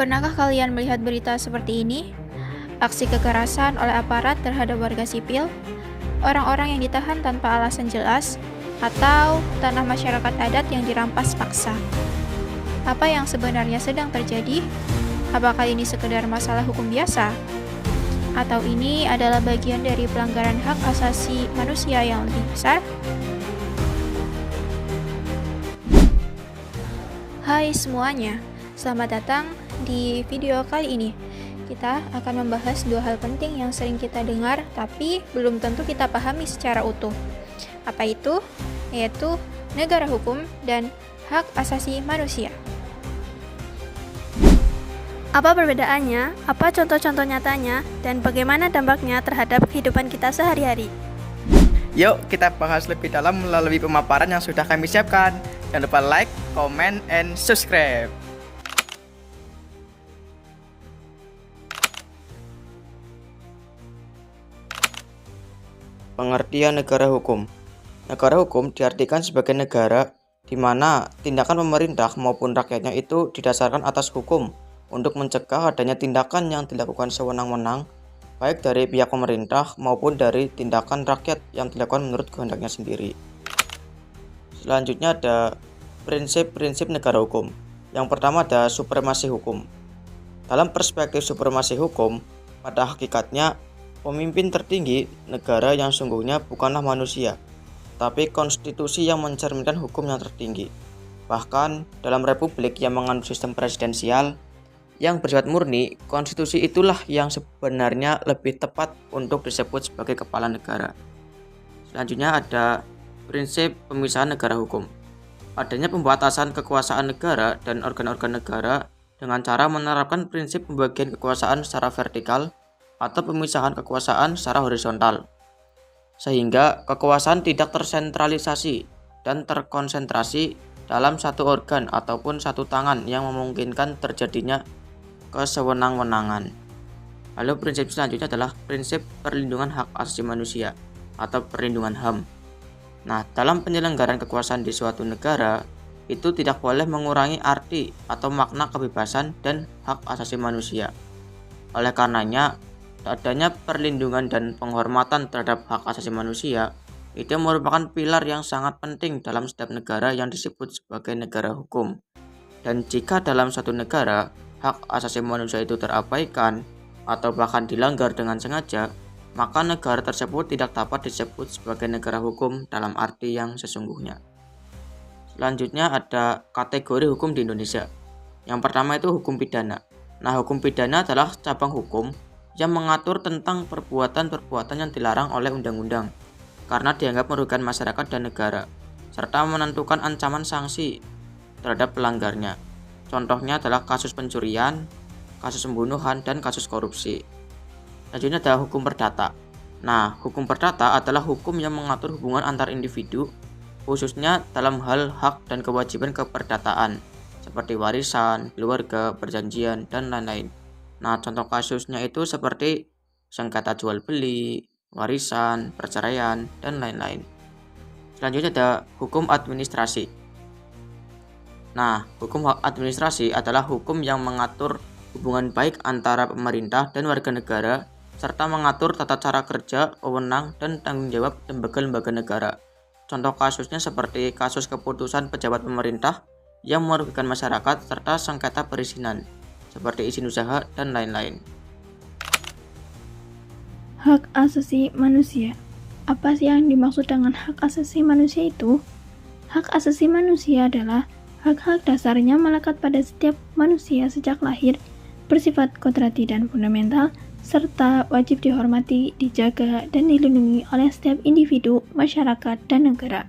Pernahkah kalian melihat berita seperti ini? Aksi kekerasan oleh aparat terhadap warga sipil, orang-orang yang ditahan tanpa alasan jelas, atau tanah masyarakat adat yang dirampas paksa. Apa yang sebenarnya sedang terjadi? Apakah ini sekedar masalah hukum biasa? Atau ini adalah bagian dari pelanggaran hak asasi manusia yang lebih besar? Hai semuanya, selamat datang di video kali ini. Kita akan membahas dua hal penting yang sering kita dengar tapi belum tentu kita pahami secara utuh. Apa itu? Yaitu negara hukum dan hak asasi manusia. Apa perbedaannya, apa contoh-contoh nyatanya, dan bagaimana dampaknya terhadap kehidupan kita sehari-hari? Yuk kita bahas lebih dalam melalui pemaparan yang sudah kami siapkan. Jangan lupa like, comment, and subscribe. Pengertian negara hukum. Negara hukum diartikan sebagai negara di mana tindakan pemerintah maupun rakyatnya itu didasarkan atas hukum untuk mencegah adanya tindakan yang dilakukan sewenang-wenang baik dari pihak pemerintah maupun dari tindakan rakyat yang dilakukan menurut kehendaknya sendiri. Selanjutnya ada prinsip-prinsip negara hukum. Yang pertama ada supremasi hukum. Dalam perspektif supremasi hukum, pada hakikatnya pemimpin tertinggi negara yang sungguhnya bukanlah manusia, tapi konstitusi yang mencerminkan hukum yang tertinggi. Bahkan dalam republik yang menganut sistem presidensial yang bersifat murni, konstitusi itulah yang sebenarnya lebih tepat untuk disebut sebagai kepala negara. Selanjutnya ada prinsip pemisahan negara hukum. Adanya pembatasan kekuasaan negara dan organ-organ negara dengan cara menerapkan prinsip pembagian kekuasaan secara vertikal atau pemisahan kekuasaan secara horizontal, sehingga kekuasaan tidak tersentralisasi dan terkonsentrasi dalam satu organ ataupun satu tangan yang memungkinkan terjadinya kesewenang-wenangan. Lalu prinsip selanjutnya adalah prinsip perlindungan hak asasi manusia atau perlindungan HAM. Nah, dalam penyelenggaraan kekuasaan di suatu negara, itu tidak boleh mengurangi arti atau makna kebebasan dan hak asasi manusia. Oleh karenanya, adanya perlindungan dan penghormatan terhadap hak asasi manusia itu merupakan pilar yang sangat penting dalam setiap negara yang disebut sebagai negara hukum. Dan jika dalam suatu negara hak asasi manusia itu terabaikan atau bahkan dilanggar dengan sengaja, maka negara tersebut tidak dapat disebut sebagai negara hukum dalam arti yang sesungguhnya. Selanjutnya ada kategori hukum di Indonesia. Yang pertama itu hukum pidana. Nah, hukum pidana adalah cabang hukum yang mengatur tentang perbuatan-perbuatan yang dilarang oleh undang-undang karena dianggap merugikan masyarakat dan negara, serta menentukan ancaman sanksi terhadap pelanggarnya. Contohnya adalah kasus pencurian, kasus pembunuhan, dan kasus korupsi. Selanjutnya ada hukum perdata. Nah, hukum perdata adalah hukum yang mengatur hubungan antar individu, khususnya dalam hal hak dan kewajiban keperdataan, seperti warisan, keluarga, perjanjian, dan lain-lain. Nah, contoh kasusnya itu seperti sengketa jual beli, warisan, perceraian, dan lain-lain. Selanjutnya ada hukum administrasi. Nah, hukum administrasi adalah hukum yang mengatur hubungan baik antara pemerintah dan warga negara, serta mengatur tata cara kerja, wewenang, dan tanggung jawab lembaga-lembaga negara. Contoh kasusnya seperti kasus keputusan pejabat pemerintah yang merugikan masyarakat, serta sengketa perizinan, seperti izin usaha, dan lain-lain. Hak asasi manusia. Apa sih yang dimaksud dengan hak asasi manusia itu? Hak asasi manusia adalah hak-hak dasarnya melekat pada setiap manusia sejak lahir, bersifat kodrati dan fundamental, serta wajib dihormati, dijaga, dan dilindungi oleh setiap individu, masyarakat, dan negara.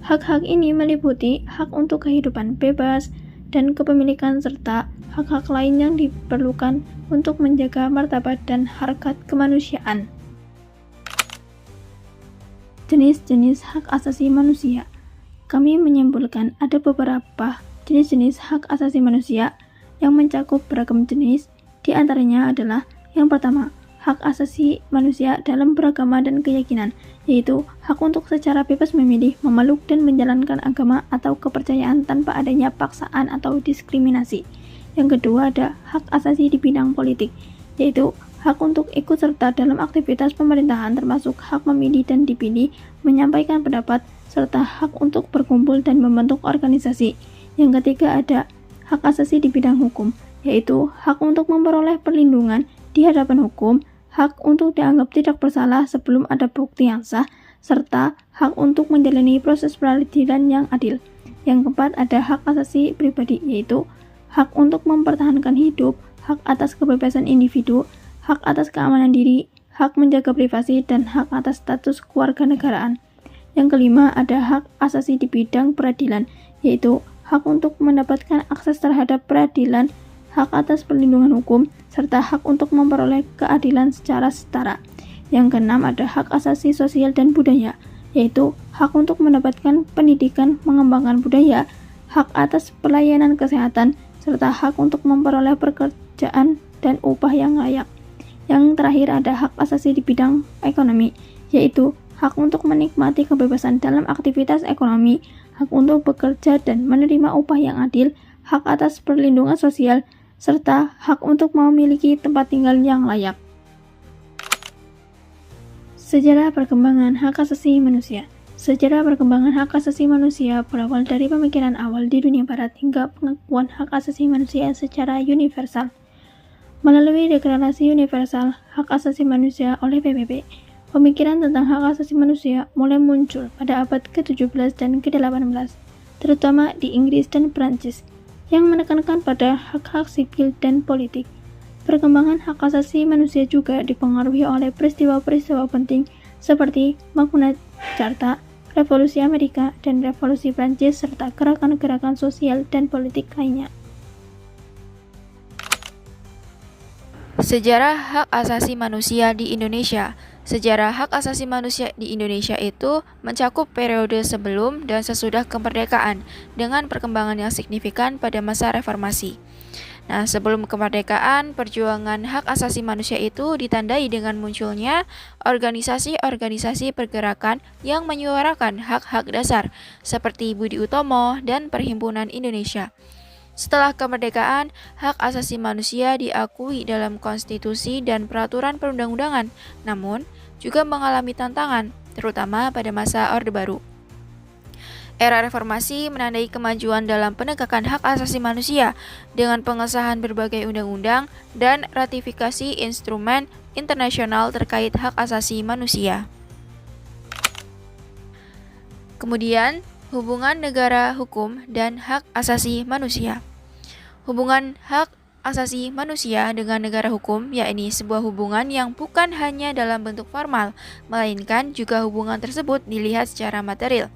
Hak-hak ini meliputi hak untuk kehidupan bebas dan kepemilikan serta hak-hak lain yang diperlukan untuk menjaga martabat dan harkat kemanusiaan. Jenis-jenis hak asasi manusia. Kami menyimpulkan ada beberapa jenis-jenis hak asasi manusia yang mencakup beragam jenis. Di antaranya adalah yang pertama, hak asasi manusia dalam beragama dan keyakinan, yaitu hak untuk secara bebas memilih, memeluk, dan menjalankan agama atau kepercayaan tanpa adanya paksaan atau diskriminasi. Yang kedua ada hak asasi di bidang politik, yaitu hak untuk ikut serta dalam aktivitas pemerintahan termasuk hak memilih dan dipilih, menyampaikan pendapat, serta hak untuk berkumpul dan membentuk organisasi. Yang ketiga ada hak asasi di bidang hukum, yaitu hak untuk memperoleh perlindungan di hadapan hukum, hak untuk dianggap tidak bersalah sebelum ada bukti yang sah, serta hak untuk menjalani proses peradilan yang adil. Yang keempat ada hak asasi pribadi, yaitu hak untuk mempertahankan hidup, hak atas kebebasan individu, hak atas keamanan diri, hak menjaga privasi, dan hak atas status kewarganegaraan. Yang kelima ada hak asasi di bidang peradilan, yaitu hak untuk mendapatkan akses terhadap peradilan, hak atas perlindungan hukum, serta hak untuk memperoleh keadilan secara setara. Yang keenam ada hak asasi sosial dan budaya, yaitu hak untuk mendapatkan pendidikan, mengembangkan budaya, hak atas pelayanan kesehatan, serta hak untuk memperoleh pekerjaan dan upah yang layak. Yang terakhir ada hak asasi di bidang ekonomi, yaitu hak untuk menikmati kebebasan dalam aktivitas ekonomi, hak untuk bekerja dan menerima upah yang adil, hak atas perlindungan sosial, serta hak untuk memiliki tempat tinggal yang layak. Sejarah perkembangan hak asasi manusia. Sejarah perkembangan hak asasi manusia berawal dari pemikiran awal di dunia barat hingga pengakuan hak asasi manusia secara universal. Melalui Deklarasi Universal Hak Asasi Manusia oleh PBB, pemikiran tentang hak asasi manusia mulai muncul pada abad ke-17 dan ke-18, terutama di Inggris dan Prancis, yang menekankan pada hak-hak sipil dan politik. Perkembangan hak asasi manusia juga dipengaruhi oleh peristiwa-peristiwa penting seperti Magna Carta, Revolusi Amerika, dan Revolusi Prancis, serta gerakan-gerakan sosial dan politik lainnya. Sejarah hak asasi manusia di Indonesia. Sejarah hak asasi manusia di Indonesia itu mencakup periode sebelum dan sesudah kemerdekaan dengan perkembangan yang signifikan pada masa reformasi. Nah, sebelum kemerdekaan, perjuangan hak asasi manusia itu ditandai dengan munculnya organisasi-organisasi pergerakan yang menyuarakan hak-hak dasar seperti Budi Utomo dan Perhimpunan Indonesia. Setelah kemerdekaan, hak asasi manusia diakui dalam konstitusi dan peraturan perundang-undangan, namun juga mengalami tantangan, terutama pada masa Orde Baru. Era reformasi menandai kemajuan dalam penegakan hak asasi manusia dengan pengesahan berbagai undang-undang dan ratifikasi instrumen internasional terkait hak asasi manusia. Kemudian, hubungan negara hukum dan hak asasi manusia. Hubungan hak asasi manusia dengan negara hukum yakni sebuah hubungan yang bukan hanya dalam bentuk formal, melainkan juga hubungan tersebut dilihat secara material.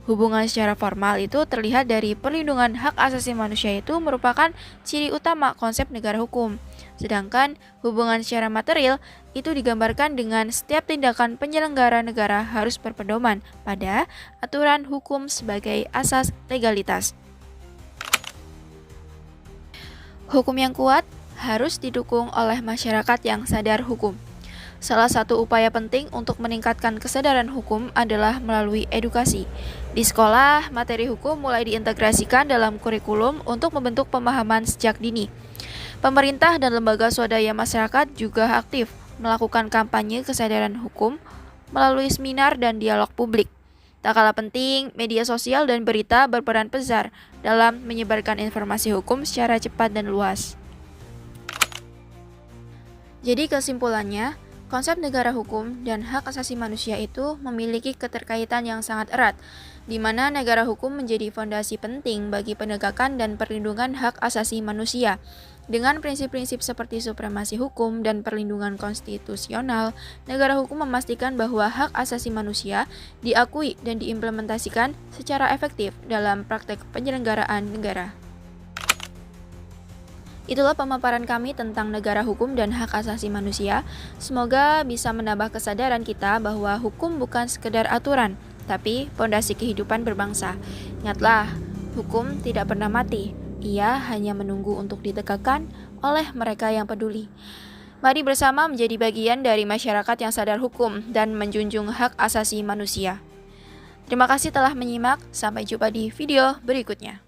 Hubungan secara formal itu terlihat dari perlindungan hak asasi manusia itu merupakan ciri utama konsep negara hukum. Sedangkan hubungan secara material itu digambarkan dengan setiap tindakan penyelenggara negara harus berpedoman pada aturan hukum sebagai asas legalitas. Hukum yang kuat harus didukung oleh masyarakat yang sadar hukum. Salah satu upaya penting untuk meningkatkan kesadaran hukum adalah melalui edukasi. Di sekolah, materi hukum mulai diintegrasikan dalam kurikulum untuk membentuk pemahaman sejak dini. Pemerintah dan lembaga swadaya masyarakat juga aktif melakukan kampanye kesadaran hukum melalui seminar dan dialog publik. Tak kalah penting, media sosial dan berita berperan besar dalam menyebarkan informasi hukum secara cepat dan luas. Jadi kesimpulannya, konsep negara hukum dan hak asasi manusia itu memiliki keterkaitan yang sangat erat, di mana negara hukum menjadi fondasi penting bagi penegakan dan perlindungan hak asasi manusia. Dengan prinsip-prinsip seperti supremasi hukum dan perlindungan konstitusional, negara hukum memastikan bahwa hak asasi manusia diakui dan diimplementasikan secara efektif dalam praktek penyelenggaraan negara. Itulah pemaparan kami tentang negara hukum dan hak asasi manusia. Semoga bisa menambah kesadaran kita bahwa hukum bukan sekedar aturan, tapi pondasi kehidupan berbangsa. Ingatlah, hukum tidak pernah mati. Ia hanya menunggu untuk ditegakkan oleh mereka yang peduli. Mari bersama menjadi bagian dari masyarakat yang sadar hukum dan menjunjung hak asasi manusia. Terima kasih telah menyimak. Sampai jumpa di video berikutnya.